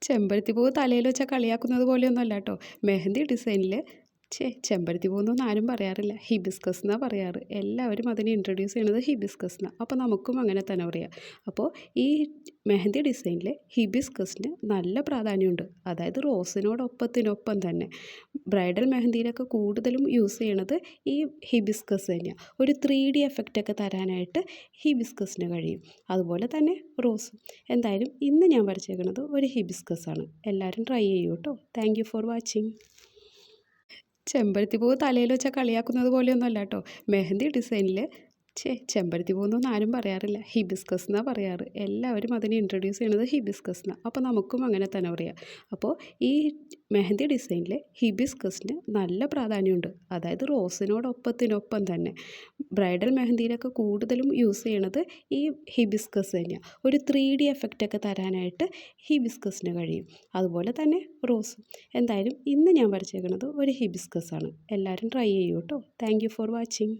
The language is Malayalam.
ചെമ്പരത്തി പൂവ് തലയിൽ വെച്ചാൽ കളിയാക്കുന്നത് പോലെയൊന്നും അല്ല കേട്ടോ. മെഹന്തി ഡിസൈനിൽ ചെമ്പരത്തി പൂവെന്നൊന്നും ആരും പറയാറില്ല, ഹിബിസ്കസ് എന്നാണ് പറയാറ്. എല്ലാവരും അതിനെ ഇൻട്രൊഡ്യൂസ് ചെയ്യണത് ഹിബിസ്കസ് എന്നാണ്. അപ്പോൾ നമുക്കും അങ്ങനെ തന്നെ പറയാം. അപ്പോൾ ഈ മെഹന്തി ഡിസൈനിൽ ഹിബിസ്കസിന് നല്ല പ്രാധാന്യമുണ്ട്. അതായത് റോസിനോടൊപ്പത്തിനൊപ്പം തന്നെ ബ്രൈഡൽ മെഹന്തിയിലൊക്കെ കൂടുതലും യൂസ് ചെയ്യണത് ഈ ഹിബിസ്കസ് തന്നെയാണ്. ഒരു 3D എഫക്റ്റൊക്കെ തരാനായിട്ട് ഹിബിസ്കസിന് കഴിയും. അതുപോലെ തന്നെ റോസും. എന്തായാലും ഇന്ന് ഞാൻ വരച്ചേക്കുന്നത് ഒരു ഹിബിസ്കസ് ആണ്. എല്ലാവരും ട്രൈ ചെയ്യൂ കേട്ടോ. Thank you for watching. ചെമ്പരത്തി പൂവ് തലയിൽ വെച്ചാൽ കളിയാക്കുന്നത് പോലെയൊന്നും അല്ല കേട്ടോ. മെഹന്തി ഡിസൈനിൽ ചെമ്പരത്തി പൂവെന്നൊന്നും ആരും പറയാറില്ല, ഹിബിസ്കസ് എന്നാണ് പറയാറ്. എല്ലാവരും അതിനെ ഇൻട്രൊഡ്യൂസ് ചെയ്യണത് ഹിബിസ്കസ് എന്നാണ്. അപ്പോൾ നമുക്കും അങ്ങനെ തന്നെ പറയാം. അപ്പോൾ ഈ മെഹന്തി ഡിസൈനിൽ ഹിബിസ്കസിന് നല്ല പ്രാധാന്യമുണ്ട്. അതായത് റോസിനോടൊപ്പത്തിനൊപ്പം തന്നെ ബ്രൈഡൽ മെഹന്തിയിലൊക്കെ കൂടുതലും യൂസ് ചെയ്യണത് ഈ ഹിബിസ്കസ് തന്നെയാണ്. ഒരു 3D എഫക്റ്റൊക്കെ തരാനായിട്ട് ഹിബിസ്കസിന് കഴിയും. അതുപോലെ തന്നെ റോസും. എന്തായാലും ഇന്ന് ഞാൻ വരച്ചേക്കുന്നത് ഒരു ഹിബിസ്കസ് ആണ്. എല്ലാവരും ട്രൈ ചെയ്യൂ കേട്ടോ. Thank you for watching.